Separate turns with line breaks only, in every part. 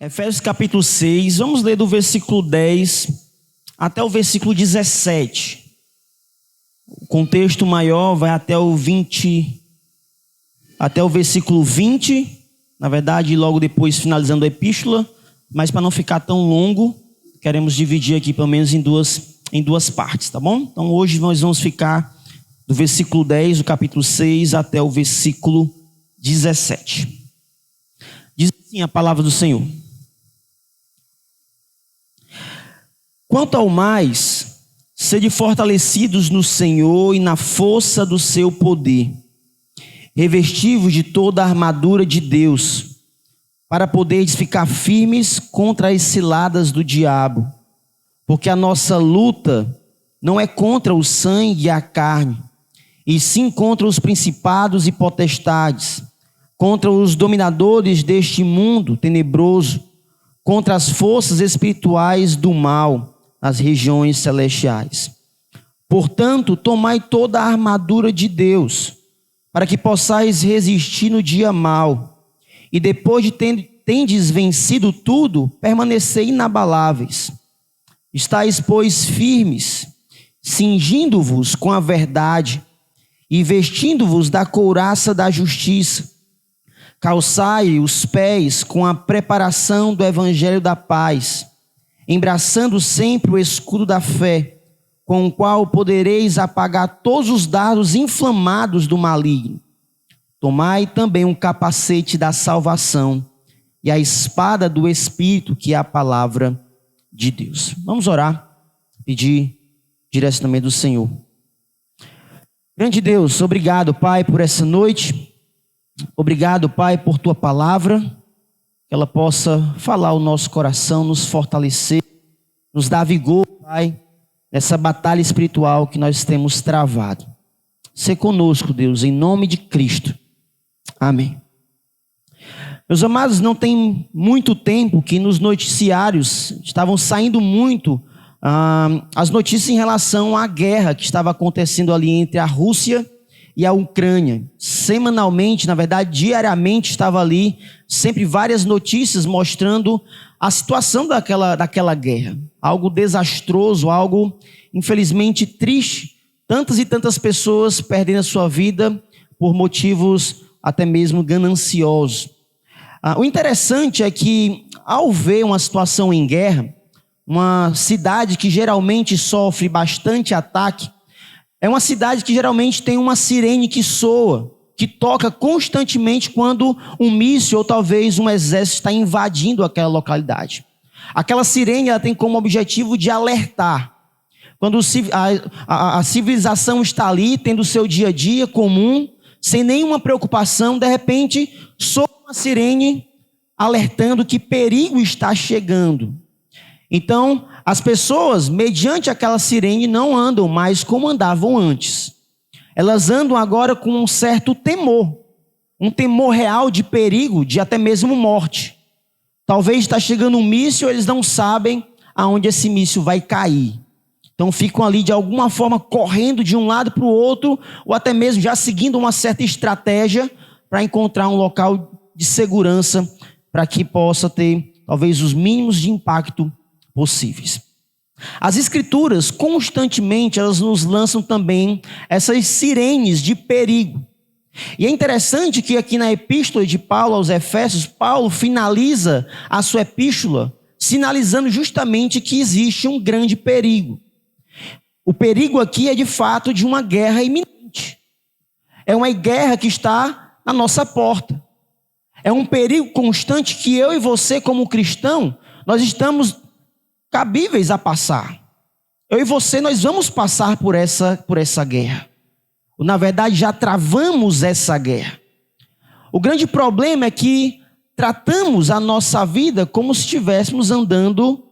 Efésios capítulo 6, vamos ler do versículo 10 até o versículo 17. O contexto maior vai até o versículo 20, na verdade, logo depois finalizando a epístola, mas para não ficar tão longo, queremos dividir aqui pelo menos em duas partes, tá bom? Então hoje nós vamos ficar do versículo 10 do capítulo 6 até o versículo 17. Diz assim a palavra do Senhor: quanto ao mais, sede fortalecidos no Senhor e na força do seu poder, revestivos de toda a armadura de Deus, para poderes ficar firmes contra as ciladas do diabo, porque a nossa luta não é contra o sangue e a carne, e sim contra os principados e potestades, contra os dominadores deste mundo tenebroso, contra as forças espirituais do mal nas regiões celestiais. Portanto, tomai toda a armadura de Deus, para que possais resistir no dia mau, e depois de tendes vencido tudo, permanecei inabaláveis. Estais, pois, firmes, cingindo-vos com a verdade, e vestindo-vos da couraça da justiça. Calçai os pés com a preparação do evangelho da paz, embraçando sempre o escudo da fé, com o qual podereis apagar todos os dardos inflamados do maligno. Tomai também um capacete da salvação e a espada do Espírito, que é a palavra de Deus. Vamos orar, pedir direcionamento do Senhor. Grande Deus, obrigado, Pai, por essa noite. Obrigado, Pai, por Tua palavra, que ela possa falar o nosso coração, nos fortalecer, nos dar vigor, Pai, nessa batalha espiritual que nós temos travado. Sê conosco, Deus, em nome de Cristo. Amém. Meus amados, não tem muito tempo que nos noticiários estavam saindo muito as notícias em relação à guerra que estava acontecendo ali entre a Rússia e a Ucrânia. Semanalmente, na verdade, diariamente estava ali sempre várias notícias mostrando a situação daquela guerra. Algo desastroso, algo infelizmente triste. Tantas e tantas pessoas perdendo a sua vida por motivos até mesmo gananciosos. O interessante é que, ao ver uma situação em guerra, uma cidade que geralmente sofre bastante ataque, é uma cidade que geralmente tem uma sirene que soa, que toca constantemente quando um míssil ou talvez um exército está invadindo aquela localidade. Aquela sirene ela tem como objetivo de alertar. Quando a civilização está ali, tendo o seu dia a dia comum, sem nenhuma preocupação, de repente soa uma sirene alertando que perigo está chegando. Então, as pessoas, mediante aquela sirene, não andam mais como andavam antes. Elas andam agora com um certo temor, um temor real de perigo, de até mesmo morte. Talvez está chegando um míssil, eles não sabem aonde esse míssil vai cair. Então ficam ali de alguma forma correndo de um lado para o outro, ou até mesmo já seguindo uma certa estratégia para encontrar um local de segurança para que possa ter talvez os mínimos de impacto possíveis. As escrituras constantemente elas nos lançam também essas sirenes de perigo. E é interessante que aqui na epístola de Paulo aos Efésios, Paulo finaliza a sua epístola sinalizando justamente que existe um grande perigo. O perigo aqui é de fato de uma guerra iminente. É uma guerra que está na nossa porta. É um perigo constante que eu e você como cristão, nós estamos cabíveis a passar. Eu e você, nós vamos passar por essa guerra. Na verdade, já travamos essa guerra. O grande problema é que tratamos a nossa vida como se estivéssemos andando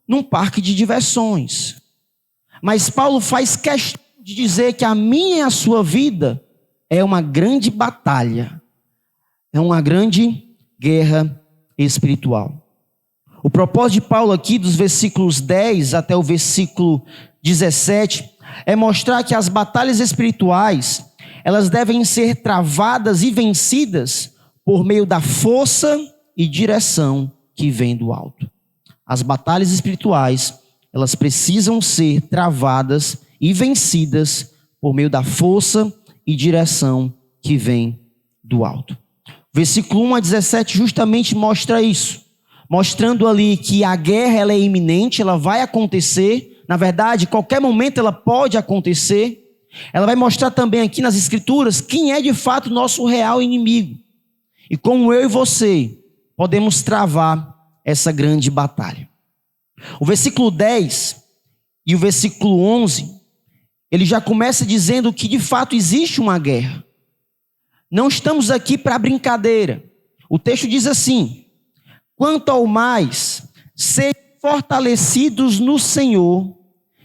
num parque de diversões. Mas Paulo faz questão de dizer que a minha e a sua vida é uma grande batalha. É uma grande guerra espiritual. O propósito de Paulo aqui, dos versículos 10 até o versículo 17, é mostrar que as batalhas espirituais, elas devem ser travadas e vencidas por meio da força e direção que vem do alto. As batalhas espirituais, elas precisam ser travadas e vencidas por meio da força e direção que vem do alto. Versículo 1 a 17 justamente mostra isso, mostrando ali que a guerra ela é iminente, ela vai acontecer, na verdade, qualquer momento ela pode acontecer. Ela vai mostrar também aqui nas escrituras quem é de fato o nosso real inimigo e como eu e você podemos travar essa grande batalha. O versículo 10 e o versículo 11, ele já começa dizendo que de fato existe uma guerra. Não estamos aqui para brincadeira. O texto diz assim: quanto ao mais, sejam fortalecidos no Senhor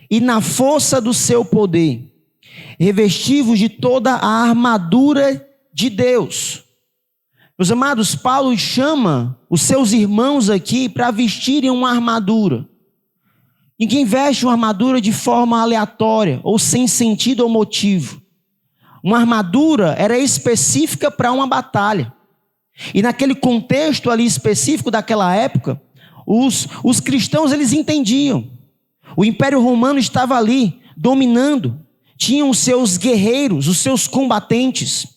e na força do seu poder, revestivos de toda a armadura de Deus. Meus amados, Paulo chama os seus irmãos aqui para vestirem uma armadura. Ninguém veste uma armadura de forma aleatória ou sem sentido ou motivo. Uma armadura era específica para uma batalha. E naquele contexto ali específico daquela época, os cristãos eles entendiam. O Império Romano estava ali dominando. Tinham os seus guerreiros, os seus combatentes.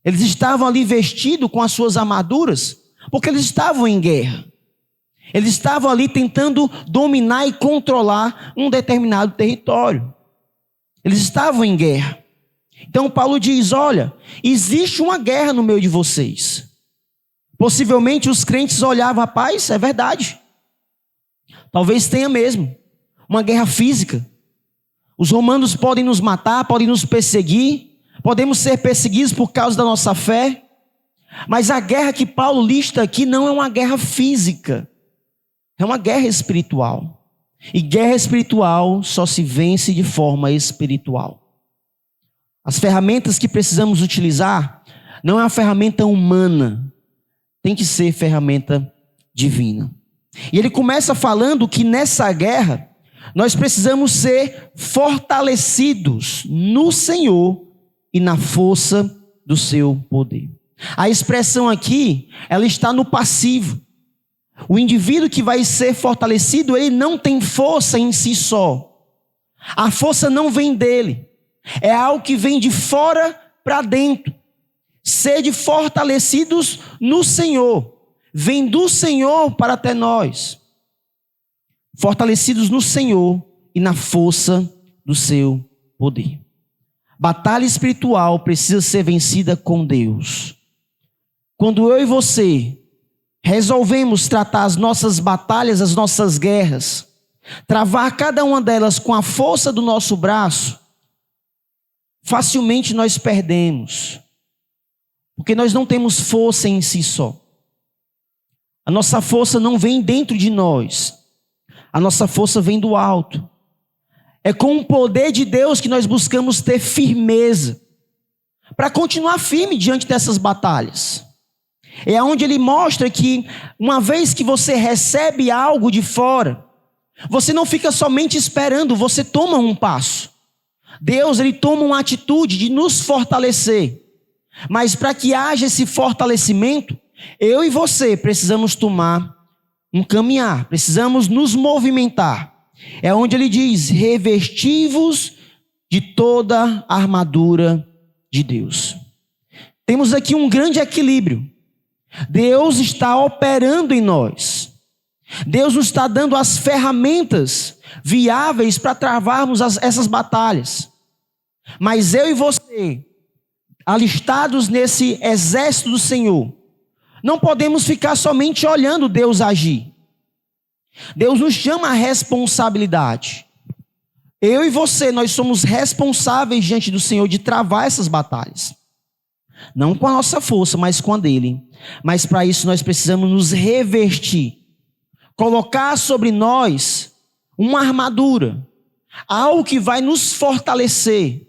Eles estavam ali vestidos com as suas armaduras, porque eles estavam em guerra. Eles estavam ali tentando dominar e controlar um determinado território. Eles estavam em guerra. Então Paulo diz, olha, existe uma guerra no meio de vocês. Possivelmente os crentes olhavam, rapaz, é verdade. Talvez tenha mesmo. Uma guerra física. Os romanos podem nos matar, podem nos perseguir. Podemos ser perseguidos por causa da nossa fé. Mas a guerra que Paulo lista aqui não é uma guerra física. É uma guerra espiritual. E guerra espiritual só se vence de forma espiritual. As ferramentas que precisamos utilizar não é uma ferramenta humana. Tem que ser ferramenta divina. E ele começa falando que nessa guerra nós precisamos ser fortalecidos no Senhor e na força do seu poder. A expressão aqui, ela está no passivo. O indivíduo que vai ser fortalecido, ele não tem força em si só. A força não vem dele. É algo que vem de fora para dentro. Sede fortalecidos no Senhor. Vem do Senhor para até nós. Fortalecidos no Senhor e na força do seu poder. Batalha espiritual precisa ser vencida com Deus. Quando eu e você resolvemos tratar as nossas batalhas, as nossas guerras, travar cada uma delas com a força do nosso braço, facilmente nós perdemos. Porque nós não temos força em si só. A nossa força não vem dentro de nós. A nossa força vem do alto. É com o poder de Deus que nós buscamos ter firmeza para continuar firme diante dessas batalhas. É onde ele mostra que uma vez que você recebe algo de fora, você não fica somente esperando, você toma um passo. Deus, ele toma uma atitude de nos fortalecer. Mas para que haja esse fortalecimento, eu e você precisamos tomar um caminhar, precisamos nos movimentar. É onde ele diz, revestivos de toda a armadura de Deus. Temos aqui um grande equilíbrio. Deus está operando em nós. Deus nos está dando as ferramentas viáveis para travarmos essas batalhas. Mas eu e você, alistados nesse exército do Senhor, não podemos ficar somente olhando Deus agir. Deus nos chama à responsabilidade. Eu e você, nós somos responsáveis diante do Senhor de travar essas batalhas. Não com a nossa força, mas com a dele. Mas para isso nós precisamos nos revestir. Colocar sobre nós uma armadura. Algo que vai nos fortalecer.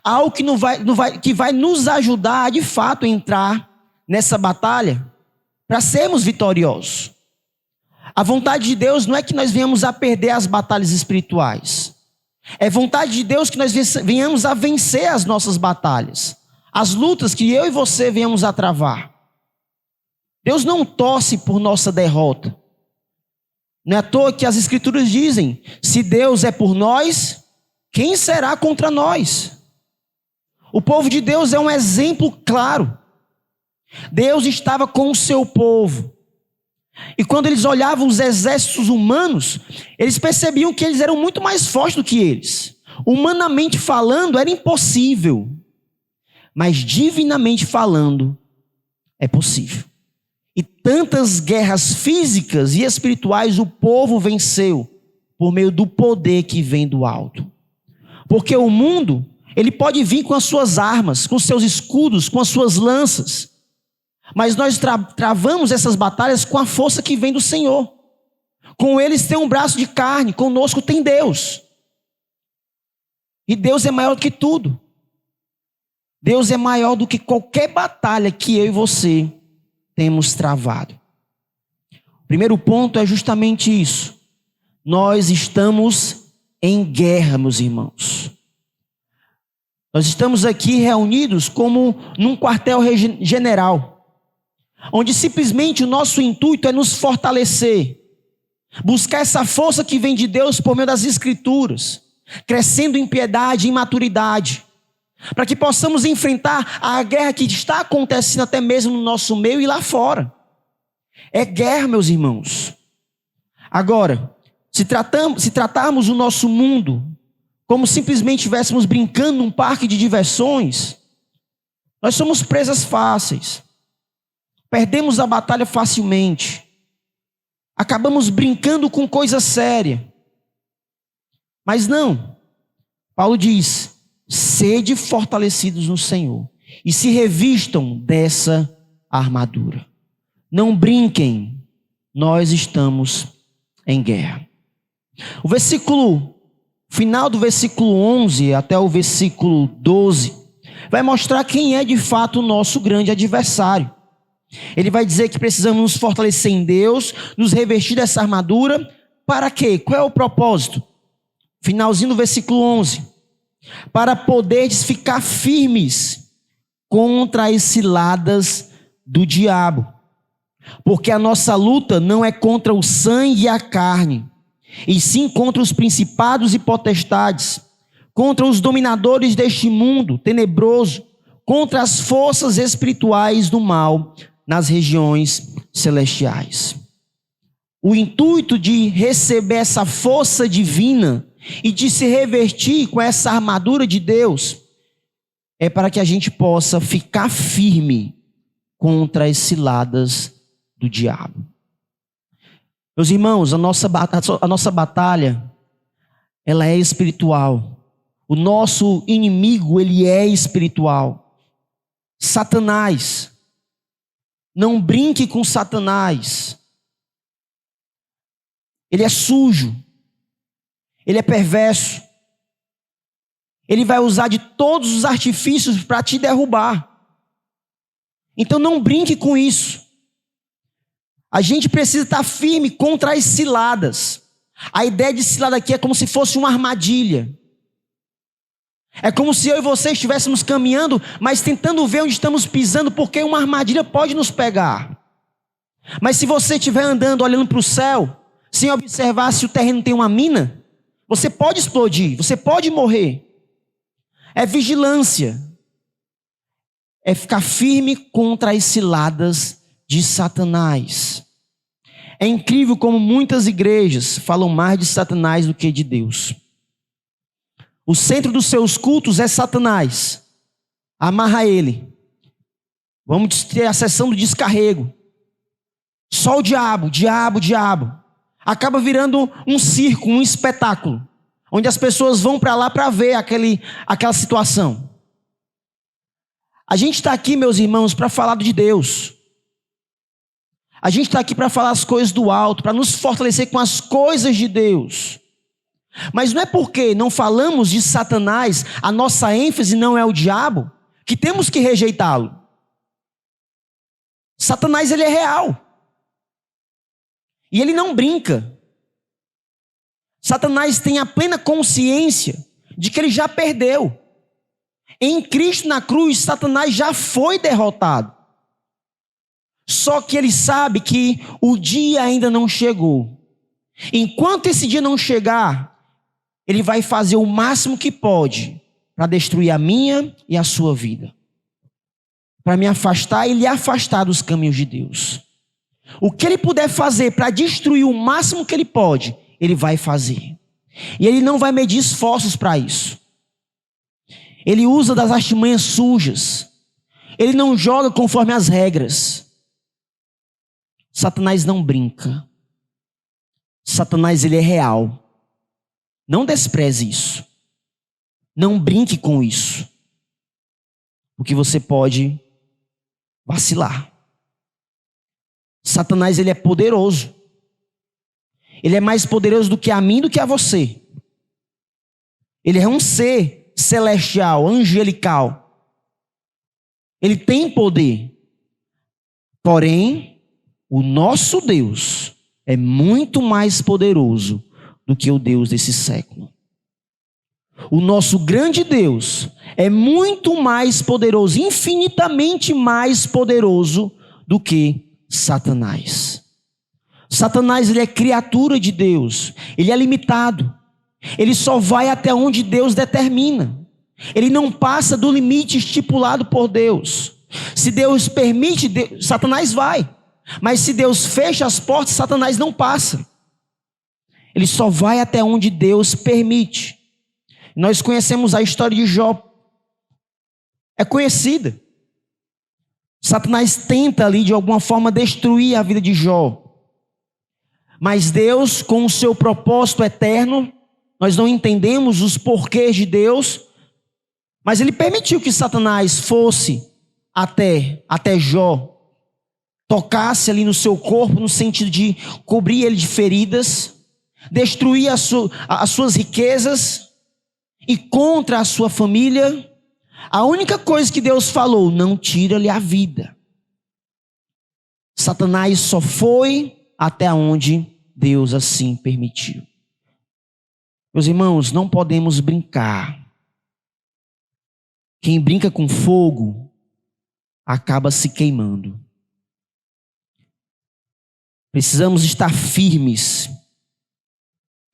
Algo que vai nos ajudar a de fato entrar nessa batalha para sermos vitoriosos. A vontade de Deus não é que nós venhamos a perder as batalhas espirituais. É vontade de Deus que nós venhamos a vencer as nossas batalhas. As lutas que eu e você venhamos a travar. Deus não torce por nossa derrota. Não é à toa que as Escrituras dizem: se Deus é por nós, quem será contra nós? O povo de Deus é um exemplo claro. Deus estava com o seu povo. E quando eles olhavam os exércitos humanos, eles percebiam que eles eram muito mais fortes do que eles. Humanamente falando, era impossível. Mas divinamente falando, é possível. E tantas guerras físicas e espirituais o povo venceu por meio do poder que vem do alto. Porque o mundo, ele pode vir com as suas armas, com seus escudos, com as suas lanças. Mas nós travamos essas batalhas com a força que vem do Senhor. Com eles tem um braço de carne, conosco tem Deus. E Deus é maior do que tudo. Deus é maior do que qualquer batalha que eu e você temos travado. O primeiro ponto é justamente isso. Nós estamos em guerra, meus irmãos. Nós estamos aqui reunidos como num quartel-general, onde simplesmente o nosso intuito é nos fortalecer, buscar essa força que vem de Deus por meio das Escrituras, crescendo em piedade e em maturidade, para que possamos enfrentar a guerra que está acontecendo até mesmo no nosso meio e lá fora. É guerra, meus irmãos. Agora, se tratarmos o nosso mundo como simplesmente estivéssemos brincando num parque de diversões, nós somos presas fáceis. Perdemos a batalha facilmente. Acabamos brincando com coisa séria. Mas não. Paulo diz: sede fortalecidos no Senhor e se revistam dessa armadura. Não brinquem, nós estamos em guerra. O final do versículo 11 até o versículo 12 vai mostrar quem é de fato o nosso grande adversário. Ele vai dizer que precisamos nos fortalecer em Deus, nos revestir dessa armadura. Para quê? Qual é o propósito? Finalzinho do versículo 11. Para poderes ficar firmes contra as ciladas do diabo. Porque a nossa luta não é contra o sangue e a carne, e sim contra os principados e potestades, contra os dominadores deste mundo tenebroso, contra as forças espirituais do mal nas regiões celestiais. O intuito de receber essa força divina e de se revestir com essa armadura de Deus é para que a gente possa ficar firme contra as ciladas do diabo. Meus irmãos, a nossa batalha, ela é espiritual. O nosso inimigo, ele é espiritual. Satanás. Não brinque com Satanás. Ele é sujo. Ele é perverso. Ele vai usar de todos os artifícios para te derrubar. Então não brinque com isso. A gente precisa estar firme contra as ciladas. A ideia de cilada aqui é como se fosse uma armadilha. É como se eu e você estivéssemos caminhando, mas tentando ver onde estamos pisando, porque uma armadilha pode nos pegar. Mas se você estiver andando, olhando para o céu, sem observar se o terreno tem uma mina, você pode explodir, você pode morrer. É vigilância. É ficar firme contra as ciladas de Satanás. É incrível como muitas igrejas falam mais de Satanás do que de Deus. O centro dos seus cultos é Satanás. Amarra ele. Vamos ter a sessão do descarrego. Só o diabo, diabo, diabo. Acaba virando um circo, um espetáculo, onde as pessoas vão para lá para ver aquela situação. A gente está aqui, meus irmãos, para falar de Deus. A gente está aqui para falar as coisas do alto, para nos fortalecer com as coisas de Deus. Mas não é porque não falamos de Satanás, a nossa ênfase não é o diabo, que temos que rejeitá-lo. Satanás, ele é real. E ele não brinca. Satanás tem a plena consciência de que ele já perdeu. Em Cristo na cruz, Satanás já foi derrotado. Só que ele sabe que o dia ainda não chegou Enquanto esse dia não chegar, ele vai fazer o máximo que pode para destruir a minha e a sua vida. Para me afastar e lhe afastar dos caminhos de Deus. O que ele puder fazer para destruir o máximo que ele pode, ele vai fazer. E ele não vai medir esforços para isso. Ele usa das artimanhas sujas. Ele não joga conforme as regras. Satanás não brinca. Satanás, ele é real. Não despreze isso. Não brinque com isso. Porque você pode vacilar. Satanás, ele é poderoso. Ele é mais poderoso do que a mim, do que a você. Ele é um ser celestial, angelical. Ele tem poder. Porém, o nosso Deus é muito mais poderoso do que o Deus desse século. O nosso grande Deus é muito mais poderoso, infinitamente mais poderoso do que Satanás. Satanás, ele é criatura de Deus, ele é limitado. Ele só vai até onde Deus determina. Ele não passa do limite estipulado por Deus. Se Deus permite, Satanás vai. Mas se Deus fecha as portas, Satanás não passa. Ele só vai até onde Deus permite. Nós conhecemos a história de Jó. É conhecida. Satanás tenta ali de alguma forma destruir a vida de Jó. Mas Deus, com o seu propósito eterno, nós não entendemos os porquês de Deus, mas ele permitiu que Satanás fosse até Jó, tocasse ali no seu corpo, no sentido de cobrir ele de feridas, destruir as suas riquezas, e contra a sua família, a única coisa que Deus falou: não tira-lhe a vida. Satanás só foi até onde Deus assim permitiu. Meus irmãos, não podemos brincar. Quem brinca com fogo acaba se queimando. Precisamos estar firmes,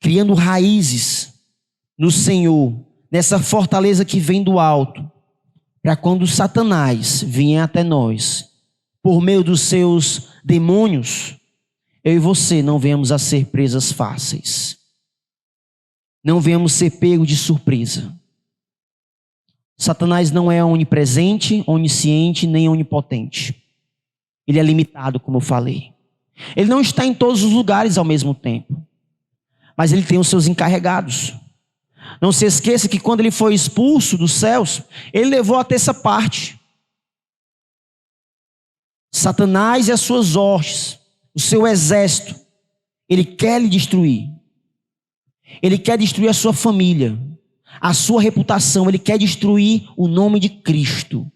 criando raízes no Senhor, nessa fortaleza que vem do alto, para quando Satanás vier até nós, por meio dos seus demônios, eu e você não venhamos a ser presas fáceis. Não venhamos ser pego de surpresa. Satanás não é onipresente, onisciente, nem onipotente. Ele é limitado, como eu falei. Ele não está em todos os lugares ao mesmo tempo. Mas ele tem os seus encarregados. Não se esqueça que quando ele foi expulso dos céus, ele levou a terça parte. Satanás e as suas hostes, o seu exército, ele quer lhe destruir. Ele quer destruir a sua família, a sua reputação. Ele quer destruir o nome de Cristo,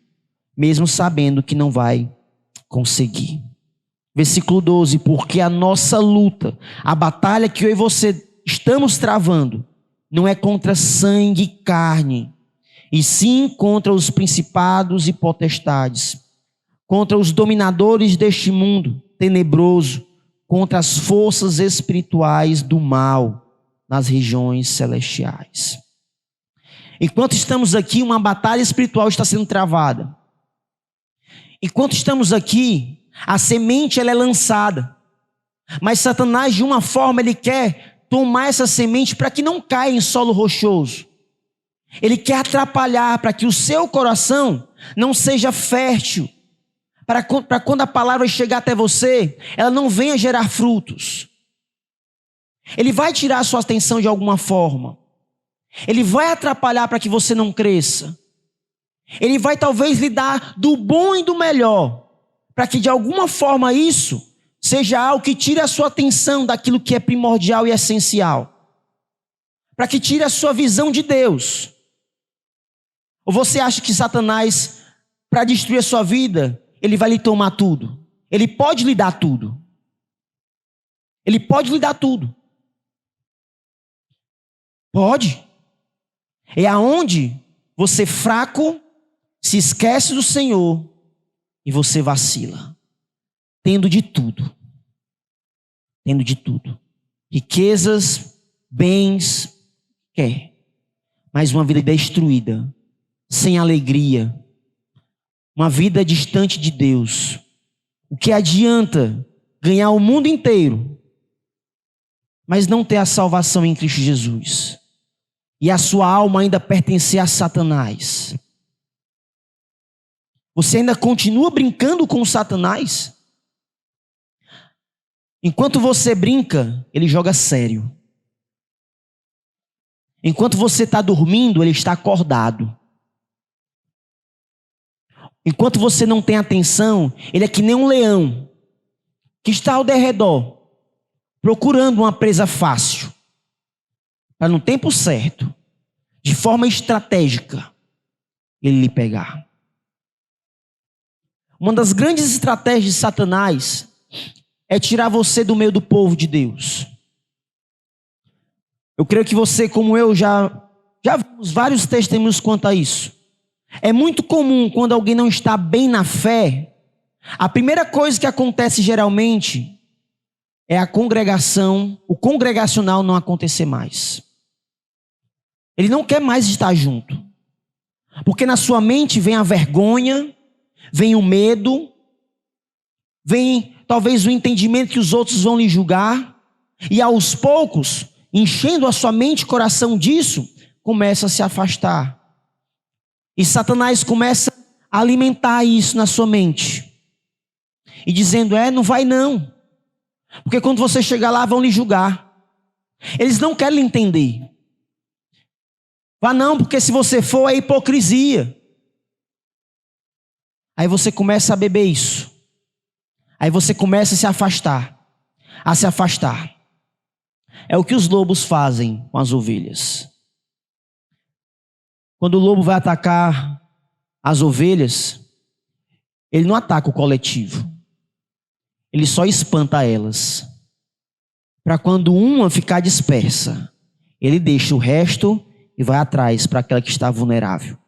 mesmo sabendo que não vai conseguir. Versículo 12: porque a nossa luta, a batalha que eu e você estamos travando, não é contra sangue e carne, e sim contra os principados e potestades, contra os dominadores deste mundo tenebroso, contra as forças espirituais do mal nas regiões celestiais. Enquanto estamos aqui, uma batalha espiritual está sendo travada. Enquanto estamos aqui, a semente ela é lançada. Mas Satanás, de uma forma, ele quer tomar essa semente para que não caia em solo rochoso. Ele quer atrapalhar para que o seu coração não seja fértil. Para quando a palavra chegar até você, ela não venha gerar frutos. Ele vai tirar a sua atenção de alguma forma. Ele vai atrapalhar para que você não cresça. Ele vai talvez lhe dar do bom e do melhor, para que de alguma forma isso seja algo que tire a sua atenção daquilo que é primordial e essencial. Para que tire a sua visão de Deus. Ou você acha que Satanás, para destruir a sua vida, ele vai lhe tomar tudo? Ele pode lhe dar tudo. Ele pode lhe dar tudo. Pode. É aonde você fraco se esquece do Senhor e você vacila. Tendo de tudo. Tendo de tudo. riquezas, bens, quer. Mas uma vida destruída, sem alegria, uma vida distante de Deus. O que adianta ganhar o mundo inteiro, mas não ter a salvação em Cristo Jesus? E a sua alma ainda pertencer a Satanás. Você ainda continua brincando com Satanás? Enquanto você brinca, ele joga sério. Enquanto você está dormindo, ele está acordado. Enquanto você não tem atenção, ele é que nem um leão que está ao derredor, procurando uma presa fácil, para no tempo certo, de forma estratégica, ele lhe pegar. Uma das grandes estratégias de Satanás é tirar você do meio do povo de Deus. Eu creio que você, como eu, já vimos vários testemunhos quanto a isso. É muito comum, quando alguém não está bem na fé, a primeira coisa que acontece geralmente é a congregação, o congregacional não acontecer mais. Ele não quer mais estar junto. Porque na sua mente vem a vergonha, vem o medo, vem talvez o entendimento que os outros vão lhe julgar, e aos poucos, enchendo a sua mente e coração disso, começa a se afastar. E Satanás começa a alimentar isso na sua mente. E dizendo, não vai não. Porque quando você chegar lá, vão lhe julgar. Eles não querem lhe entender. Vá não, porque se você for, é hipocrisia. Aí você começa a beber isso. Aí você começa a se afastar. A se afastar. É o que os lobos fazem com as ovelhas. Quando o lobo vai atacar as ovelhas, ele não ataca o coletivo. Ele só espanta elas. Para quando uma ficar dispersa, ele deixa o resto e vai atrás para aquela que está vulnerável.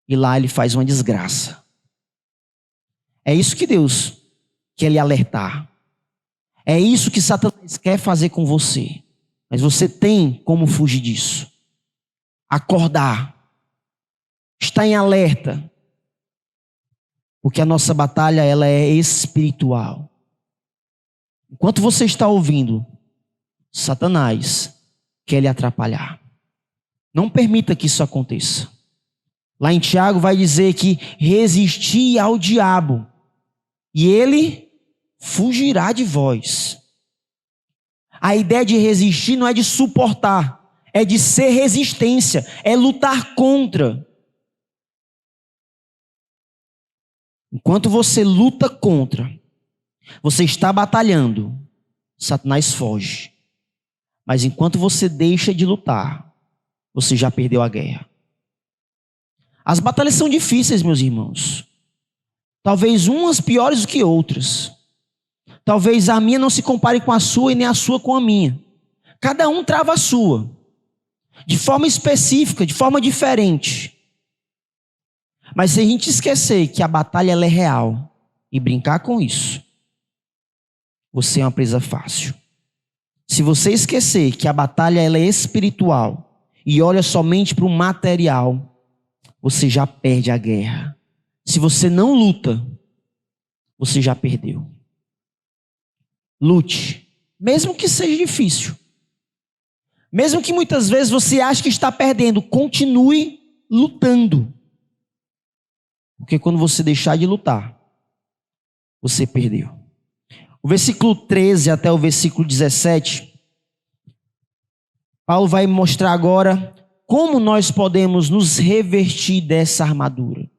E lá ele faz uma desgraça. É isso que Deus quer lhe alertar. É isso que Satanás quer fazer com você. Mas você tem como fugir disso. Acordar. Estar em alerta. Porque a nossa batalha, ela é espiritual. Enquanto você está ouvindo, Satanás quer lhe atrapalhar. Não permita que isso aconteça. Lá em Tiago vai dizer que resisti ao diabo e ele fugirá de vós. A ideia de resistir não é de suportar, é de ser resistência, é lutar contra. Enquanto você luta contra, você está batalhando, Satanás foge. Mas enquanto você deixa de lutar, você já perdeu a guerra. As batalhas são difíceis, meus irmãos. Talvez umas piores do que outras. Talvez a minha não se compare com a sua e nem a sua com a minha. Cada um trava a sua. De forma específica, de forma diferente. Mas se a gente esquecer que a batalha ela é real e brincar com isso, você é uma presa fácil. Se você esquecer que a batalha ela é espiritual e olha somente para o material, você já perde a guerra. Se você não luta, você já perdeu. Lute, mesmo que seja difícil. Mesmo que muitas vezes você ache que está perdendo, continue lutando. Porque quando você deixar de lutar, você perdeu. O versículo 13 até o versículo 17, Paulo vai mostrar agora como nós podemos nos revestir dessa armadura.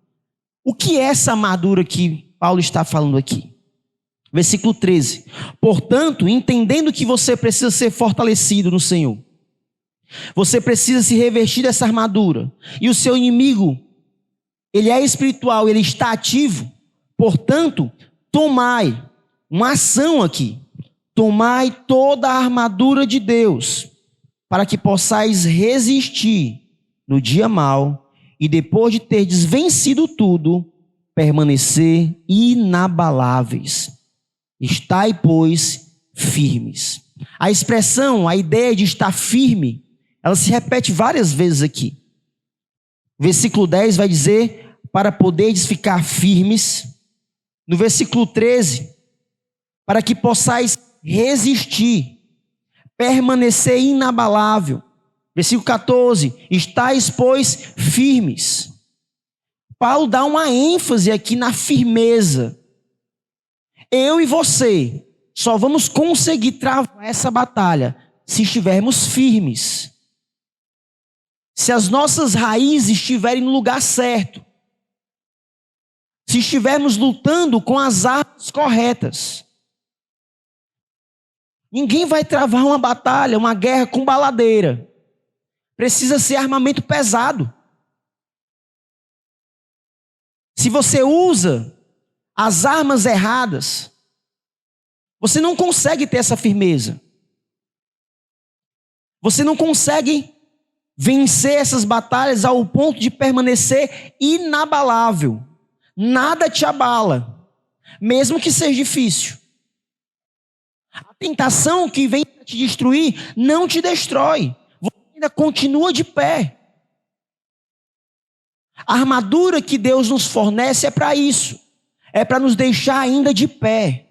O que é essa armadura que Paulo está falando aqui? Versículo 13. Portanto, entendendo que você precisa ser fortalecido no Senhor, você precisa se revestir dessa armadura. E o seu inimigo, ele é espiritual, ele está ativo. Portanto, tomai uma ação aqui. Tomai toda a armadura de Deus, para que possais resistir no dia mau e depois de terdes vencido tudo, permanecer inabaláveis. Estai, pois, firmes. A expressão, a ideia de estar firme, ela se repete várias vezes aqui. Versículo 10 vai dizer, para poderes ficar firmes. No versículo 13, para que possais resistir, permanecer inabalável. Versículo 14, estais, pois, firmes. Paulo dá uma ênfase aqui na firmeza. Eu e você só vamos conseguir travar essa batalha se estivermos firmes. Se as nossas raízes estiverem no lugar certo. Se estivermos lutando com as armas corretas. Ninguém vai travar uma batalha, uma guerra com baladeira. Precisa ser armamento pesado. Se você usa as armas erradas, você não consegue ter essa firmeza. Você não consegue vencer essas batalhas ao ponto de permanecer inabalável. Nada te abala, mesmo que seja difícil. A tentação que vem te destruir não te destrói. Você ainda continua de pé. A armadura que Deus nos fornece é para isso. É para nos deixar ainda de pé.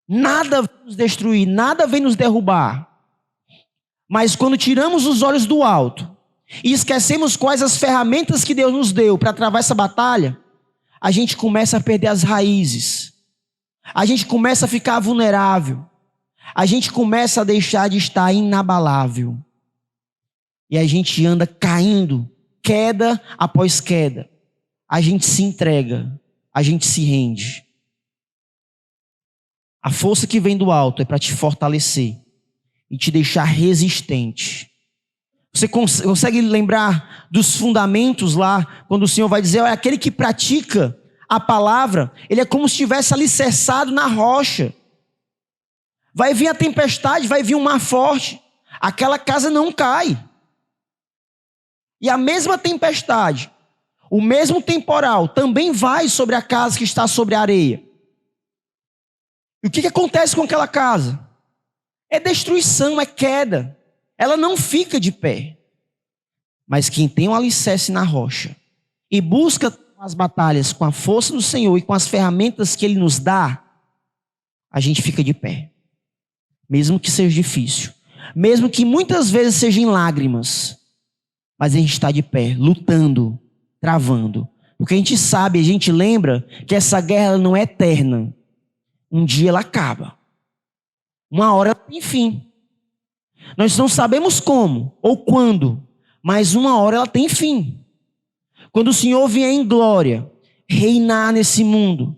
Nada vem nos destruir, nada vem nos derrubar. Mas quando tiramos os olhos do alto e esquecemos quais as ferramentas que Deus nos deu para travar essa batalha, a gente começa a perder as raízes. A gente começa a ficar vulnerável. A gente começa a deixar de estar inabalável. E a gente anda caindo, queda após queda. A gente se entrega, a gente se rende. A força que vem do alto é para te fortalecer e te deixar resistente. Você consegue lembrar dos fundamentos lá, quando o Senhor vai dizer, olha, aquele que pratica a palavra, ele é como se estivesse alicerçado na rocha. Vai vir a tempestade, vai vir um mar forte, aquela casa não cai. E a mesma tempestade, o mesmo temporal, também vai sobre a casa que está sobre a areia. E o que acontece com aquela casa? É destruição, é queda. Ela não fica de pé. Mas quem tem um alicerce na rocha e busca as batalhas com a força do Senhor e com as ferramentas que Ele nos dá, a gente fica de pé. Mesmo que seja difícil. Mesmo que muitas vezes seja em lágrimas. Mas a gente está de pé, lutando, travando. Porque a gente sabe, a gente lembra que essa guerra não é eterna. Um dia ela acaba. Uma hora ela tem fim. Nós não sabemos como ou quando, mas uma hora ela tem fim. Quando o Senhor vier em glória, reinar nesse mundo,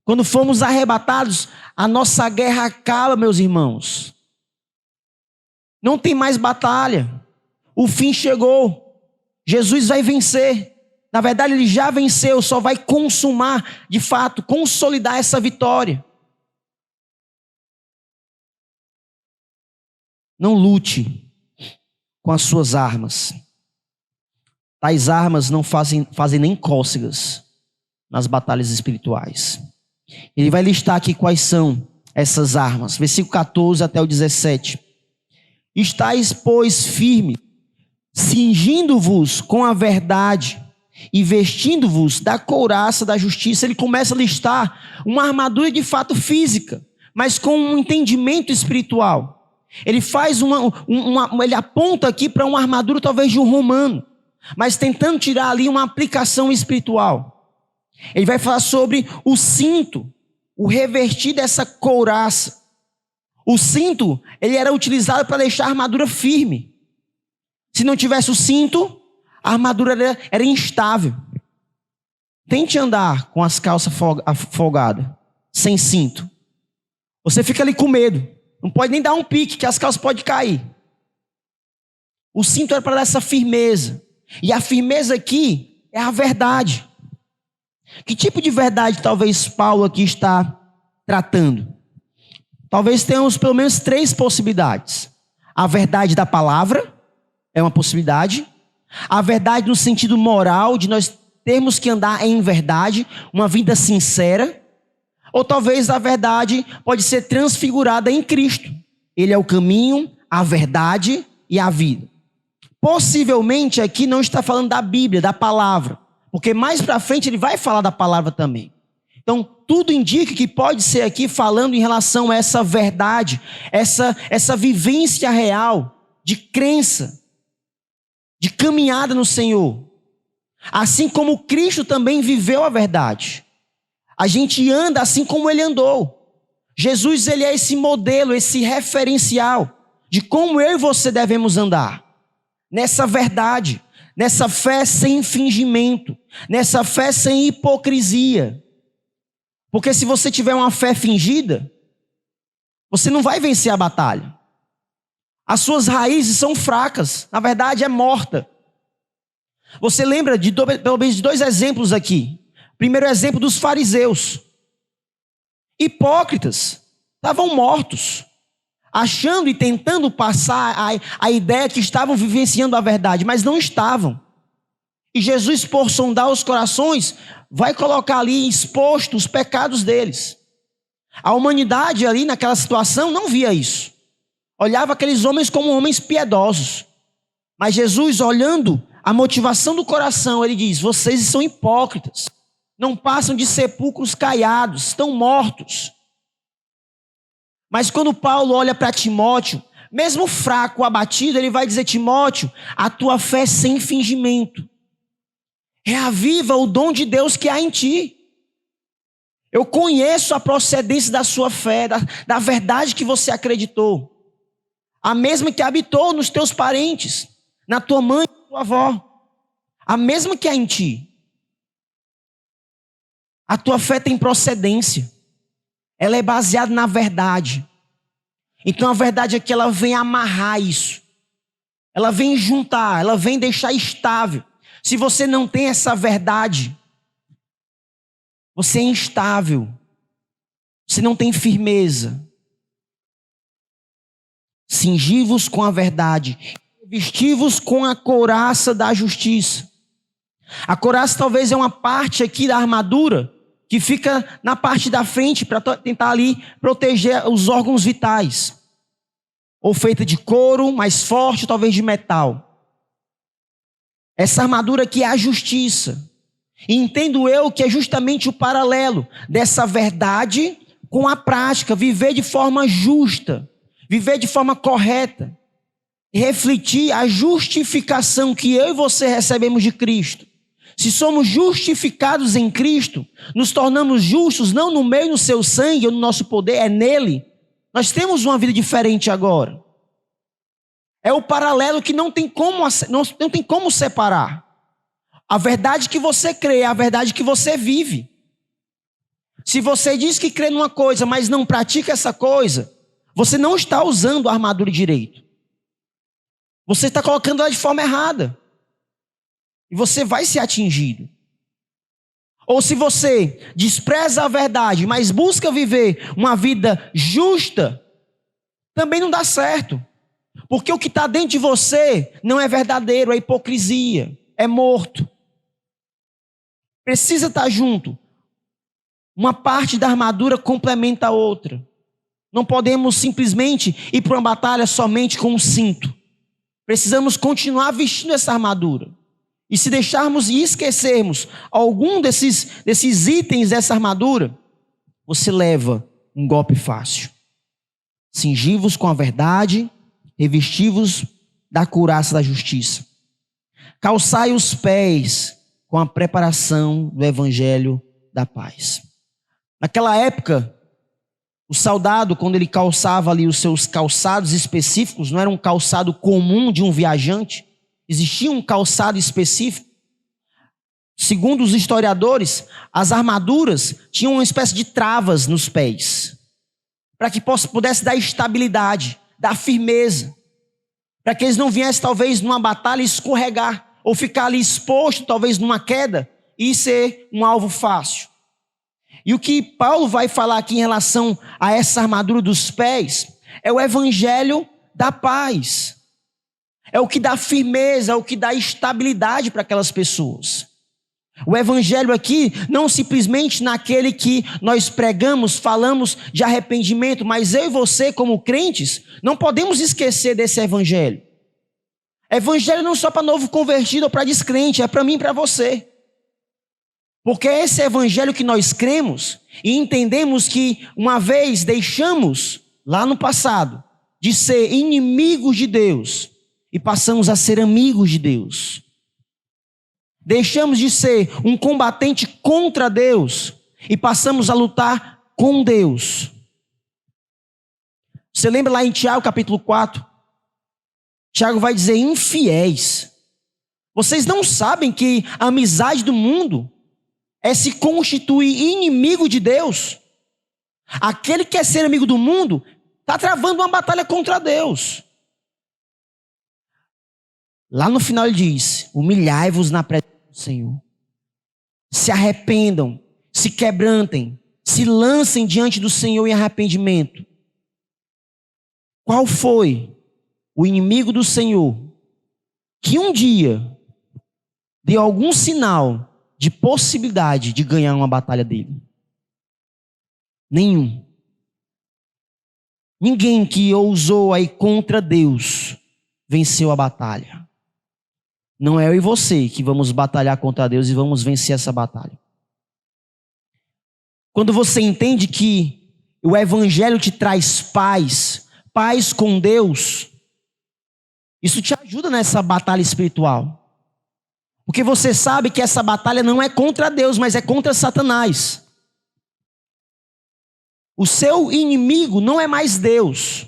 quando formos arrebatados, a nossa guerra acaba, meus irmãos. Não tem mais batalha. O fim chegou. Jesus vai vencer. Na verdade, Ele já venceu, só vai consumar, de fato, consolidar essa vitória. Não lute com as suas armas. Tais armas não fazem nem cócegas nas batalhas espirituais. Ele vai listar aqui quais são essas armas. Versículo 14 até o 17. Estais, pois, firmes, cingindo-vos com a verdade e vestindo-vos da couraça da justiça. Ele começa a listar uma armadura de fato física, mas com um entendimento espiritual. Ele faz ele aponta aqui para uma armadura talvez de um romano, mas tentando tirar ali uma aplicação espiritual. Ele vai falar sobre o cinto, o revestir dessa couraça. O cinto, ele era utilizado para deixar a armadura firme. Se não tivesse o cinto, a armadura era instável. Tente andar com as calças folgadas, sem cinto. Você fica ali com medo. Não pode nem dar um pique, que as calças podem cair. O cinto era para dar essa firmeza. E a firmeza aqui é a verdade. Que tipo de verdade talvez Paulo aqui está tratando? Talvez tenhamos pelo menos 3 possibilidades. A verdade da palavra é uma possibilidade. A verdade no sentido moral, de nós termos que andar em verdade, uma vida sincera. Ou talvez a verdade pode ser transfigurada em Cristo. Ele é o caminho, a verdade e a vida. Possivelmente aqui não está falando da Bíblia, da palavra, porque mais para frente ele vai falar da palavra também. Então, tudo indica que pode ser aqui falando em relação a essa verdade, essa vivência real de crença, de caminhada no Senhor. Assim como Cristo também viveu a verdade. A gente anda assim como ele andou. Jesus, ele é esse modelo, esse referencial de como eu e você devemos andar. Nessa verdade, nessa fé sem fingimento, nessa fé sem hipocrisia. Porque se você tiver uma fé fingida, você não vai vencer a batalha. As suas raízes são fracas, na verdade é morta. Você lembra de pelo menos de 2 exemplos aqui. Primeiro exemplo dos fariseus. Hipócritas, estavam mortos, achando e tentando passar a ideia que estavam vivenciando a verdade, mas não estavam. E Jesus, por sondar os corações, vai colocar ali exposto os pecados deles. A humanidade ali naquela situação não via isso. Olhava aqueles homens como homens piedosos. Mas Jesus, olhando a motivação do coração, ele diz: vocês são hipócritas. Não passam de sepulcros caiados, estão mortos. Mas quando Paulo olha para Timóteo, mesmo fraco, abatido, ele vai dizer: Timóteo, a tua fé é sem fingimento. Reaviva o dom de Deus que há em ti. Eu conheço a procedência da sua fé, da verdade que você acreditou. A mesma que habitou nos teus parentes, na tua mãe e na tua avó. A mesma que há em ti. A tua fé tem procedência. Ela é baseada na verdade. Então a verdade é que ela vem amarrar isso. Ela vem juntar, ela vem deixar estável. Se você não tem essa verdade, você é instável. Você não tem firmeza. Cingi-vos com a verdade. Vesti-vos com a couraça da justiça. A couraça talvez é uma parte aqui da armadura que fica na parte da frente para tentar ali proteger os órgãos vitais. Ou feita de couro, mais forte, talvez de metal. Essa armadura aqui é a justiça. E entendo eu que é justamente o paralelo dessa verdade com a prática. Viver de forma justa. Viver de forma correta. Refletir a justificação que eu e você recebemos de Cristo. Se somos justificados em Cristo, nos tornamos justos não no meio do seu sangue ou no nosso poder, é nele. Nós temos uma vida diferente agora. É o paralelo que não tem como separar. A verdade que você crê é a verdade que você vive. Se você diz que crê numa coisa, mas não pratica essa coisa, você não está usando a armadura direito. Você está colocando ela de forma errada. E você vai ser atingido. Ou se você despreza a verdade, mas busca viver uma vida justa, também não dá certo. Porque o que está dentro de você não é verdadeiro, é hipocrisia, é morto. Precisa estar junto. Uma parte da armadura complementa a outra. Não podemos simplesmente ir para uma batalha somente com um cinto. Precisamos continuar vestindo essa armadura. E se deixarmos e esquecermos algum desses itens dessa armadura, você leva um golpe fácil. Cingi-vos com a verdade, revesti-vos da couraça da justiça. Calçai os pés com a preparação do evangelho da paz. Naquela época, o soldado, quando ele calçava ali os seus calçados específicos, não era um calçado comum de um viajante, existia um calçado específico. Segundo os historiadores, as armaduras tinham uma espécie de travas nos pés, para que pudesse dar estabilidade, dar firmeza, para que eles não viessem talvez numa batalha escorregar, ou ficar ali exposto talvez numa queda, e ser um alvo fácil. E o que Paulo vai falar aqui em relação a essa armadura dos pés, é o evangelho da paz. É o que dá firmeza, é o que dá estabilidade para aquelas pessoas. O evangelho aqui não simplesmente naquele que nós pregamos, falamos de arrependimento, mas eu e você como crentes não podemos esquecer desse evangelho. Evangelho não só para novo convertido ou para descrente, é para mim e para você. Porque é esse evangelho que nós cremos e entendemos que uma vez deixamos lá no passado de ser inimigos de Deus e passamos a ser amigos de Deus. Deixamos de ser um combatente contra Deus e passamos a lutar com Deus. Você lembra lá em Tiago capítulo 4? Tiago vai dizer: infiéis. Vocês não sabem que a amizade do mundo é se constituir inimigo de Deus? Aquele que quer ser amigo do mundo está travando uma batalha contra Deus. Lá no final ele diz: humilhai-vos na presença do Senhor. Se arrependam, se quebrantem, se lancem diante do Senhor em arrependimento. Qual foi o inimigo do Senhor que um dia deu algum sinal de possibilidade de ganhar uma batalha dele? Nenhum. Ninguém que ousou aí contra Deus venceu a batalha. Não é eu e você que vamos batalhar contra Deus e vamos vencer essa batalha. Quando você entende que o evangelho te traz paz, paz com Deus, isso te ajuda nessa batalha espiritual. Porque você sabe que essa batalha não é contra Deus, mas é contra Satanás. O seu inimigo não é mais Deus,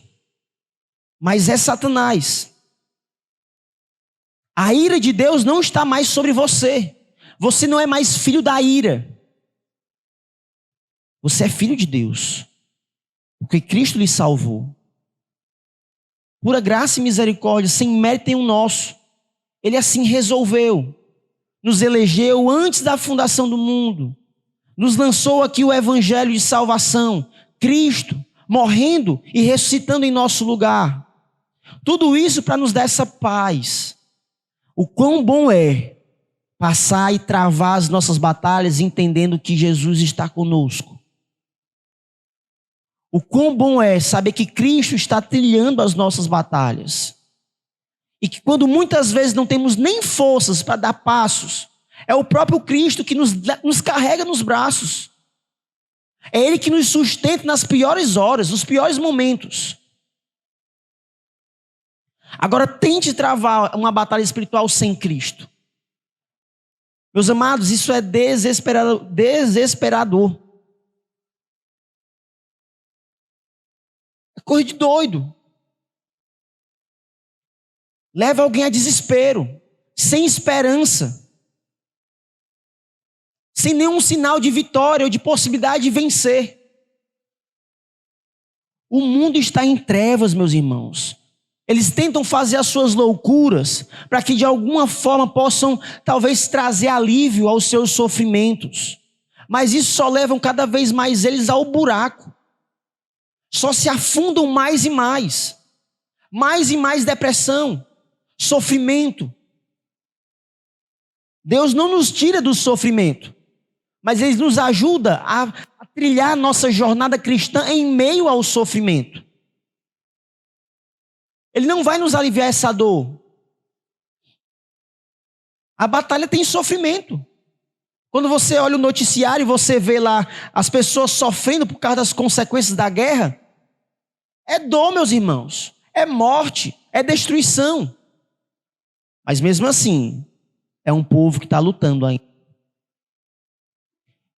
mas é Satanás. A ira de Deus não está mais sobre você. Você não é mais filho da ira. Você é filho de Deus, porque Cristo lhe salvou. Pura graça e misericórdia, sem mérito nenhum nosso. Ele assim resolveu. Nos elegeu antes da fundação do mundo. Nos lançou aqui o evangelho de salvação. Cristo morrendo e ressuscitando em nosso lugar. Tudo isso para nos dar essa paz. O quão bom é passar e travar as nossas batalhas entendendo que Jesus está conosco. O quão bom é saber que Cristo está trilhando as nossas batalhas. E que quando muitas vezes não temos nem forças para dar passos, é o próprio Cristo que nos carrega nos braços. É Ele que nos sustenta nas piores horas, nos piores momentos. Agora tente travar uma batalha espiritual sem Cristo. Meus amados, isso é desesperador. É coisa de doido. Leva alguém a desespero, sem esperança, sem nenhum sinal de vitória ou de possibilidade de vencer. O mundo está em trevas, meus irmãos. Eles tentam fazer as suas loucuras para que de alguma forma possam talvez trazer alívio aos seus sofrimentos. Mas isso só leva cada vez mais eles ao buraco. Só se afundam mais e mais. Mais e mais depressão, sofrimento. Deus não nos tira do sofrimento, mas Ele nos ajuda a trilhar nossa jornada cristã em meio ao sofrimento. Ele não vai nos aliviar essa dor. A batalha tem sofrimento. Quando você olha o noticiário e você vê lá as pessoas sofrendo por causa das consequências da guerra, é dor, meus irmãos. É morte, é destruição. Mas mesmo assim, é um povo que está lutando ainda.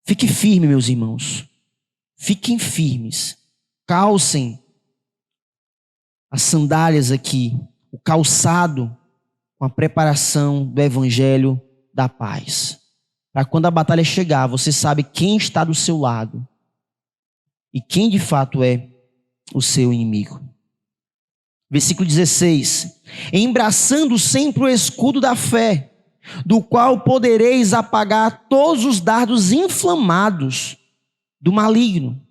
Fique firme, meus irmãos. Fiquem firmes. Calcem as sandálias aqui, o calçado com a preparação do evangelho da paz. Para quando a batalha chegar, você sabe quem está do seu lado e quem de fato é o seu inimigo. Versículo 16. Embraçando sempre o escudo da fé, do qual podereis apagar todos os dardos inflamados do maligno.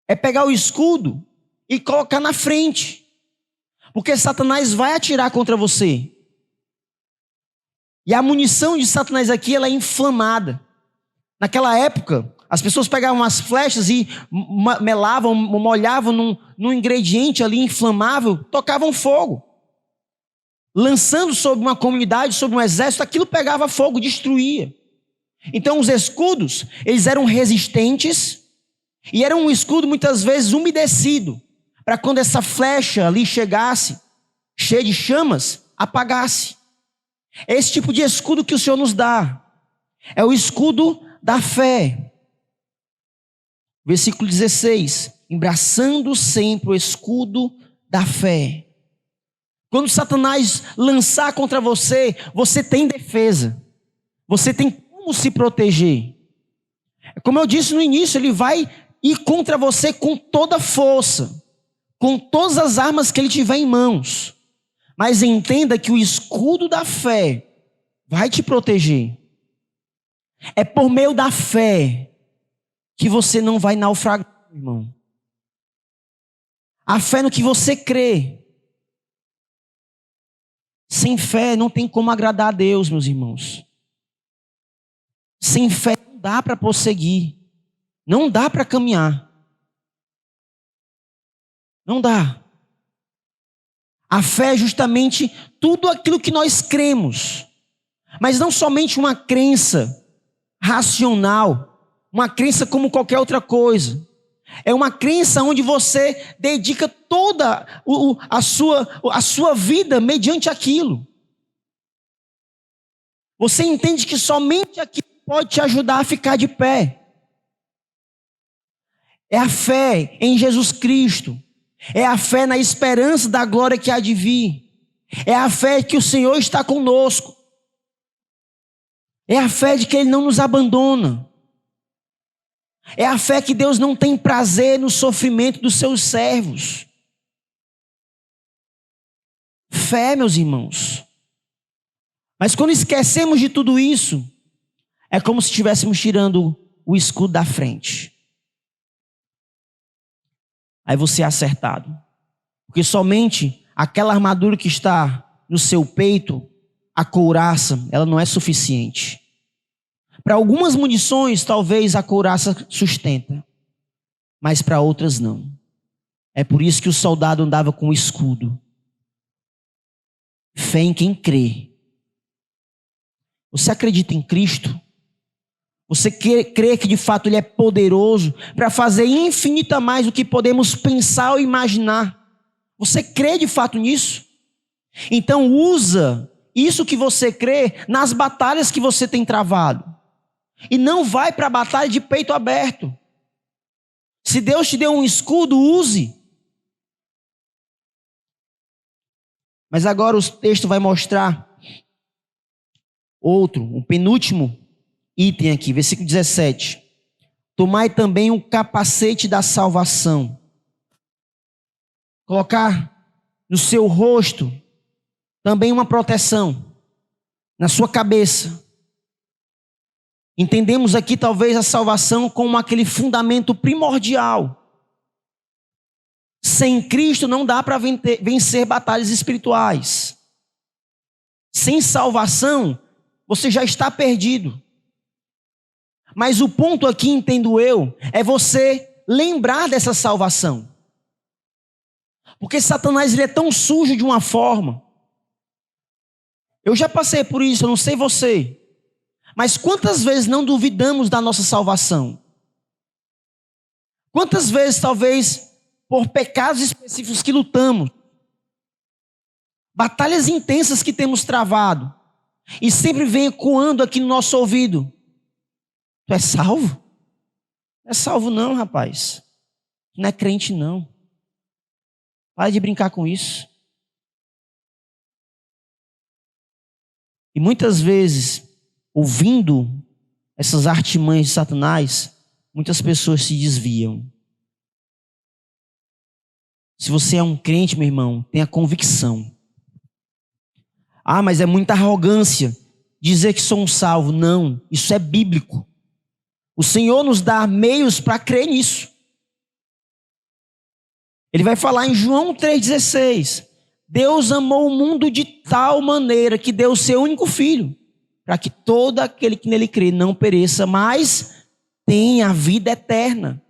É pegar o escudo e colocar na frente, porque Satanás vai atirar contra você. E a munição de Satanás aqui, ela é inflamada. Naquela época, as pessoas pegavam as flechas e melavam, molhavam num ingrediente ali inflamável, tocavam fogo. Lançando sobre uma comunidade, sobre um exército, aquilo pegava fogo, destruía. Então os escudos, eles eram resistentes e eram um escudo muitas vezes umedecido, para quando essa flecha ali chegasse, cheia de chamas, apagasse. É esse tipo de escudo que o Senhor nos dá. É o escudo da fé. Versículo 16. Embraçando sempre o escudo da fé. Quando Satanás lançar contra você, você tem defesa. Você tem como se proteger. Como eu disse no início, ele vai ir contra você com toda a força. Com todas as armas que ele tiver em mãos. Mas entenda que o escudo da fé vai te proteger. É por meio da fé que você não vai naufragar, irmão. A fé no que você crê. Sem fé não tem como agradar a Deus, meus irmãos. Sem fé não dá para prosseguir. Não dá para caminhar. Não dá. A fé é justamente tudo aquilo que nós cremos. Mas não somente uma crença racional, uma crença como qualquer outra coisa. É uma crença onde você dedica toda a sua vida mediante aquilo. Você entende que somente aquilo pode te ajudar a ficar de pé. É a fé em Jesus Cristo. É a fé na esperança da glória que há de vir. É a fé que o Senhor está conosco. É a fé de que Ele não nos abandona. É a fé que Deus não tem prazer no sofrimento dos seus servos. Fé, meus irmãos. Mas quando esquecemos de tudo isso, é como se estivéssemos tirando o escudo da frente. Aí você é acertado. Porque somente aquela armadura que está no seu peito, a couraça, ela não é suficiente. Para algumas munições, talvez a couraça sustenta. Mas para outras não. É por isso que o soldado andava com o escudo. Fé em quem crê. Você acredita em Cristo? Você crê que de fato Ele é poderoso para fazer infinita mais do que podemos pensar ou imaginar? Você crê de fato nisso? Então usa isso que você crê nas batalhas que você tem travado. E não vai para a batalha de peito aberto. Se Deus te deu um escudo, use. Mas agora o texto vai mostrar um penúltimo item aqui, versículo 17. Tomai também o capacete da salvação. Colocar no seu rosto também uma proteção. Na sua cabeça. Entendemos aqui talvez a salvação como aquele fundamento primordial. Sem Cristo não dá para vencer batalhas espirituais. Sem salvação, você já está perdido. Mas o ponto aqui, entendo eu, é você lembrar dessa salvação. Porque Satanás ele é tão sujo de uma forma. Eu já passei por isso, eu não sei você. Mas quantas vezes não duvidamos da nossa salvação? Quantas vezes, talvez, por pecados específicos que lutamos, batalhas intensas que temos travado, e sempre vem ecoando aqui no nosso ouvido: tu é salvo? Não é salvo não, rapaz. Não é crente não. Para de brincar com isso. E muitas vezes, ouvindo essas artimanhas de Satanás, muitas pessoas se desviam. Se você é um crente, meu irmão, tenha convicção. Ah, mas é muita arrogância dizer que sou um salvo. Não, isso é bíblico. O Senhor nos dá meios para crer nisso. Ele vai falar em João 3,16. Deus amou o mundo de tal maneira que deu o seu único filho. para que todo aquele que nele crê não pereça, mas tenha a vida eterna.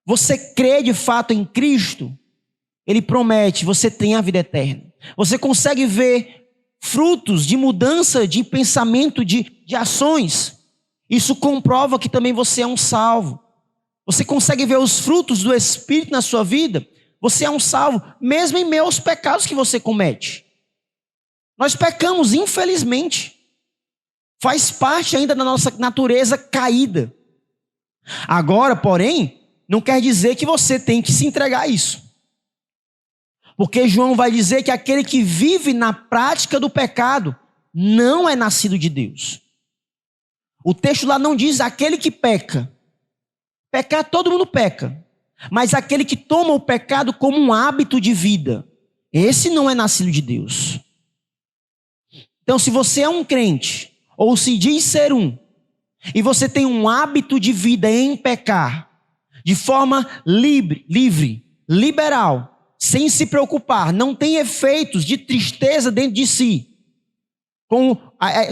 Você crê de fato em Cristo? Ele promete, você tem a vida eterna. Você consegue ver frutos de mudança de pensamento, de ações. Isso comprova que também você é um salvo. Você consegue ver os frutos do Espírito na sua vida? Você é um salvo, mesmo em meio aos pecados que você comete. Nós pecamos, infelizmente. Faz parte ainda da nossa natureza caída. Agora, porém, não quer dizer que você tem que se entregar a isso. Porque João vai dizer que aquele que vive na prática do pecado não é nascido de Deus. O texto lá não diz aquele que peca. Pecar, todo mundo peca. Mas aquele que toma o pecado como um hábito de vida, esse não é nascido de Deus. Então, se você é um crente, ou se diz ser um, e você tem um hábito de vida em pecar, de forma livre, liberal, sem se preocupar, não tem efeitos de tristeza dentro de si, com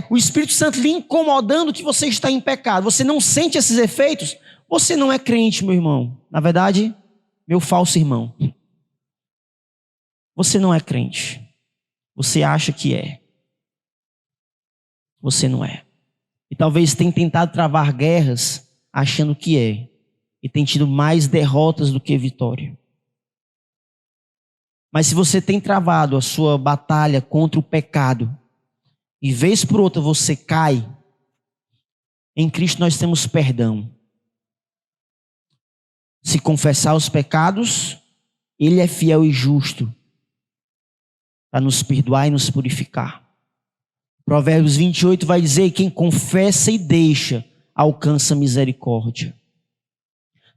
o Espírito Santo lhe incomodando que você está em pecado, você não sente esses efeitos, você não é crente, meu irmão. Na verdade, meu falso irmão. Você não é crente. Você acha que é. Você não é. E talvez tenha tentado travar guerras achando que é. E tem tido mais derrotas do que vitória. Mas se você tem travado a sua batalha contra o pecado, e vez por outra você cai, em Cristo nós temos perdão. Se confessar os pecados, Ele é fiel e justo para nos perdoar e nos purificar. Provérbios 28 vai dizer: quem confessa e deixa, alcança misericórdia.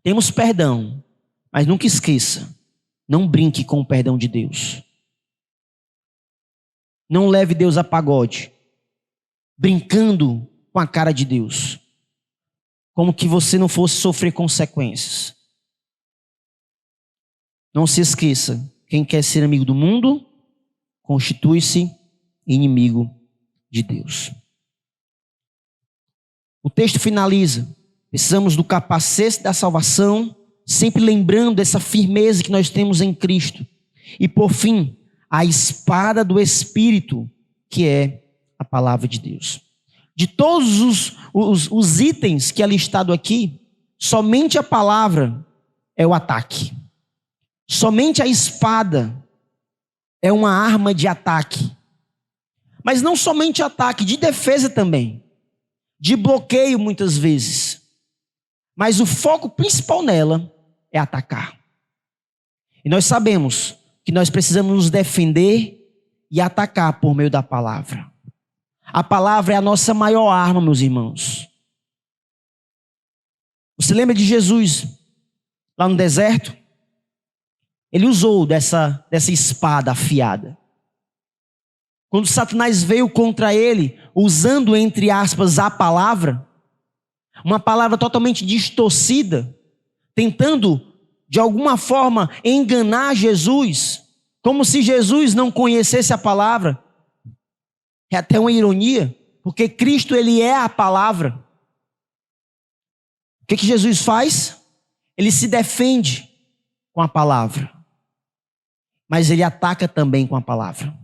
Temos perdão, mas nunca esqueça, não brinque com o perdão de Deus. Não leve Deus a pagode, brincando com a cara de Deus, como que você não fosse sofrer consequências. Não se esqueça, quem quer ser amigo do mundo, constitui-se inimigo de Deus. O texto finaliza: precisamos do capacete da salvação, sempre lembrando essa firmeza que nós temos em Cristo. E por fim, a espada do Espírito, que é a palavra de Deus. De todos os itens que é listado aqui, somente a palavra é o ataque. Somente a espada é uma arma de ataque. Mas não somente ataque, de defesa também. De bloqueio muitas vezes. Mas o foco principal nela é atacar. E nós sabemos que nós precisamos nos defender e atacar por meio da palavra. A palavra é a nossa maior arma, meus irmãos. Você lembra de Jesus lá no deserto? Ele usou dessa espada afiada. Quando Satanás veio contra ele, usando, entre aspas, a palavra, uma palavra totalmente distorcida, tentando, de alguma forma, enganar Jesus, como se Jesus não conhecesse a palavra. É até uma ironia, porque Cristo, Ele é a palavra. O que Jesus faz? Ele se defende com a palavra, mas Ele ataca também com a palavra.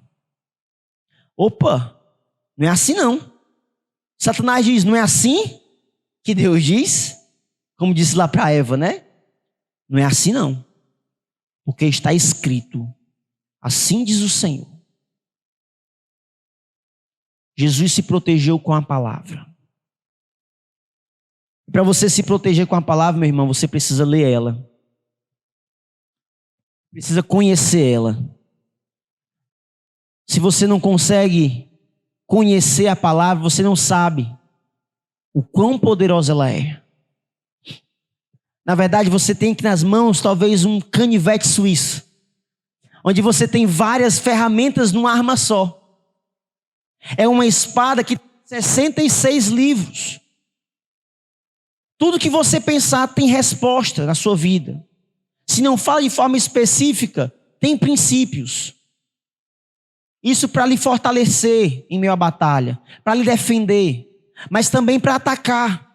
Opa, não é assim não. Satanás diz, não é assim que Deus diz? Como disse lá para Eva, né? Não é assim não. Porque está escrito, assim diz o Senhor. Jesus se protegeu com a palavra. Para você se proteger com a palavra, meu irmão, você precisa ler ela. Precisa conhecer ela. Se você não consegue conhecer a palavra, você não sabe o quão poderosa ela é. Na verdade, você tem aqui nas mãos talvez um canivete suíço, onde você tem várias ferramentas numa arma só. É uma espada que tem 66 livros. Tudo que você pensar tem resposta na sua vida. Se não fala de forma específica, tem princípios. Isso para lhe fortalecer em meio à batalha, para lhe defender, mas também para atacar.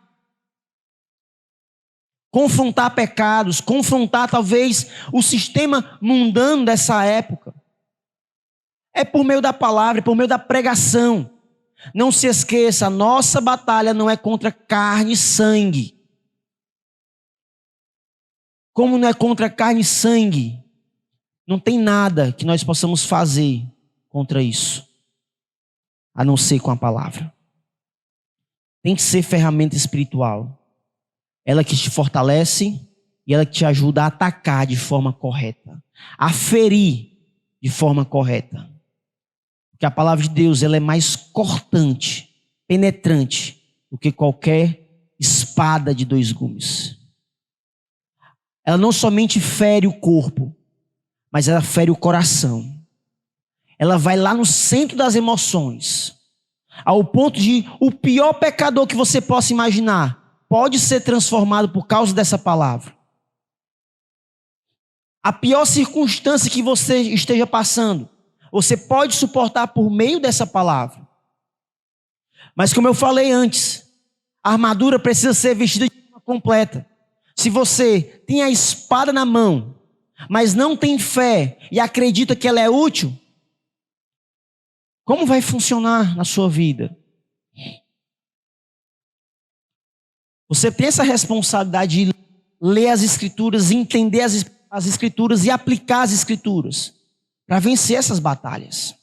Confrontar pecados, confrontar talvez o sistema mundano dessa época. É por meio da palavra, é por meio da pregação. Não se esqueça, a nossa batalha não é contra carne e sangue. Como não é contra carne e sangue, não tem nada que nós possamos fazer contra isso, a não ser com a palavra. Tem que ser ferramenta espiritual. Ela que te fortalece e ela que te ajuda a atacar de forma correta, a ferir de forma correta. Porque a palavra de Deus, ela é mais cortante, penetrante do que qualquer espada de dois gumes. Ela não somente fere o corpo, mas ela fere o coração. Ela vai lá no centro das emoções, ao ponto de o pior pecador que você possa imaginar pode ser transformado por causa dessa palavra. A pior circunstância que você esteja passando, você pode suportar por meio dessa palavra. Mas como eu falei antes, a armadura precisa ser vestida de forma completa. Se você tem a espada na mão, mas não tem fé e acredita que ela é útil, como vai funcionar na sua vida? Você tem essa responsabilidade de ler as Escrituras, entender as Escrituras e aplicar as Escrituras para vencer essas batalhas.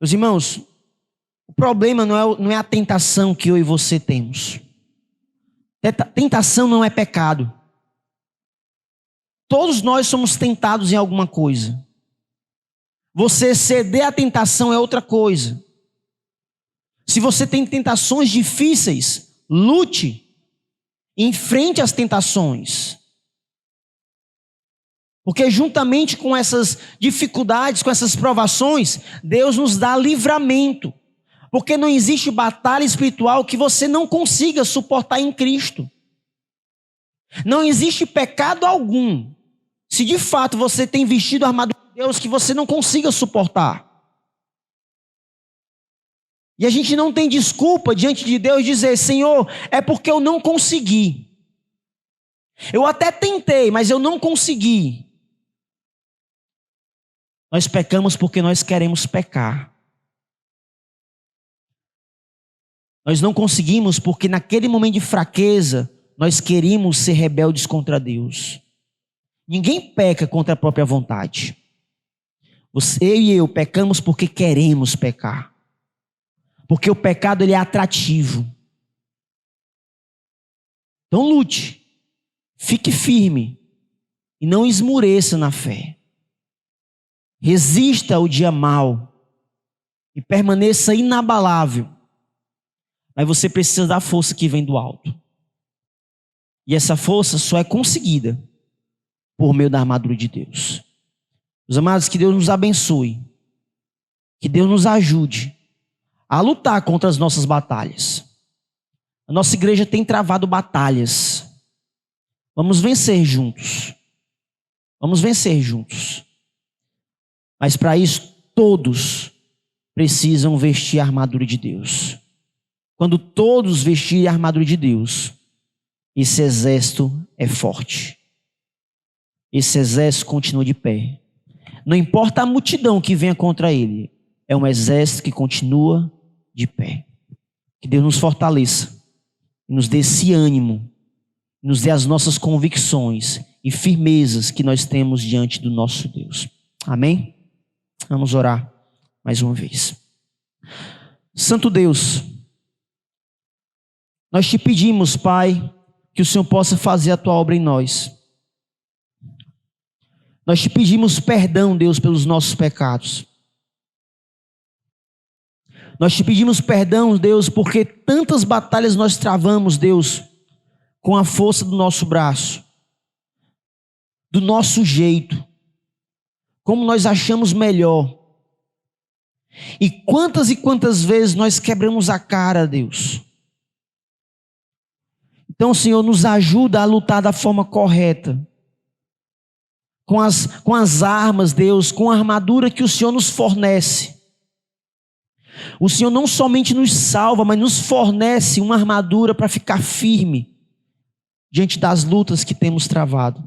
Meus irmãos, o problema não é a tentação que eu e você temos. Tentação não é pecado. Todos nós somos tentados em alguma coisa. Você ceder à tentação é outra coisa. Se você tem tentações difíceis, lute, enfrente as tentações. Porque juntamente com essas dificuldades, com essas provações, Deus nos dá livramento. Porque não existe batalha espiritual que você não consiga suportar em Cristo. Não existe pecado algum, se de fato você tem vestido a armadura de Deus, que você não consiga suportar. E a gente não tem desculpa diante de Deus dizer: Senhor, é porque eu não consegui. Eu até tentei, mas eu não consegui. Nós pecamos porque nós queremos pecar. Nós não conseguimos porque naquele momento de fraqueza, nós queríamos ser rebeldes contra Deus. Ninguém peca contra a própria vontade. Você e eu pecamos porque queremos pecar. Porque o pecado ele é atrativo. Então lute, fique firme e não esmureça na fé. Resista ao dia mau e permaneça inabalável. Mas você precisa da força que vem do alto. E essa força só é conseguida por meio da armadura de Deus. Meus amados, que Deus nos abençoe. Que Deus nos ajude a lutar contra as nossas batalhas. A nossa igreja tem travado batalhas. Vamos vencer juntos. Vamos vencer juntos. Mas para isso, todos precisam vestir a armadura de Deus. Quando todos vestirem a armadura de Deus, esse exército é forte. Esse exército continua de pé. Não importa a multidão que venha contra ele, é um exército que continua de pé. Que Deus nos fortaleça, nos dê esse ânimo, nos dê as nossas convicções e firmezas que nós temos diante do nosso Deus. Amém? Vamos orar mais uma vez. Santo Deus, nós te pedimos, Pai, que o Senhor possa fazer a tua obra em nós. Nós te pedimos perdão, Deus, pelos nossos pecados. Nós te pedimos perdão, Deus, porque tantas batalhas nós travamos, Deus, com a força do nosso braço, do nosso jeito, como nós achamos melhor. E quantas vezes nós quebramos a cara, Deus. Então, Senhor, nos ajuda a lutar da forma correta. com as armas, Deus, com a armadura que o Senhor nos fornece. O Senhor não somente nos salva, mas nos fornece uma armadura para ficar firme diante das lutas que temos travado.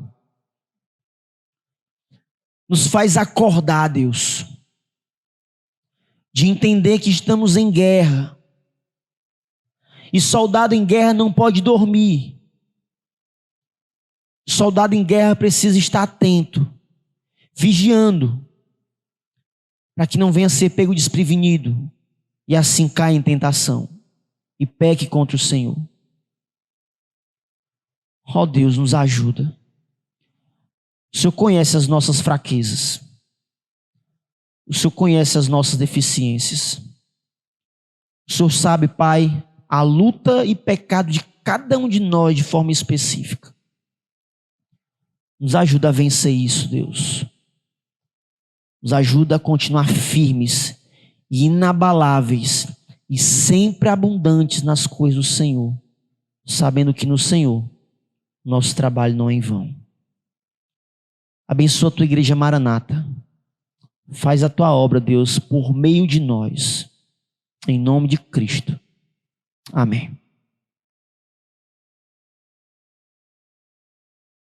Nos faz acordar, Deus, de entender que estamos em guerra. E soldado em guerra não pode dormir. Soldado em guerra precisa estar atento, vigiando, para que não venha ser pego desprevenido e assim caia em tentação e peque contra o Senhor. Ó Deus, nos ajuda. O Senhor conhece as nossas fraquezas. O Senhor conhece as nossas deficiências. O Senhor sabe, Pai, a luta e pecado de cada um de nós de forma específica. Nos ajuda a vencer isso, Deus. Nos ajuda a continuar firmes e inabaláveis e sempre abundantes nas coisas do Senhor, sabendo que no Senhor nosso trabalho não é em vão. Abençoa a tua igreja Maranata. Faz a tua obra, Deus, por meio de nós. Em nome de Cristo. Amém.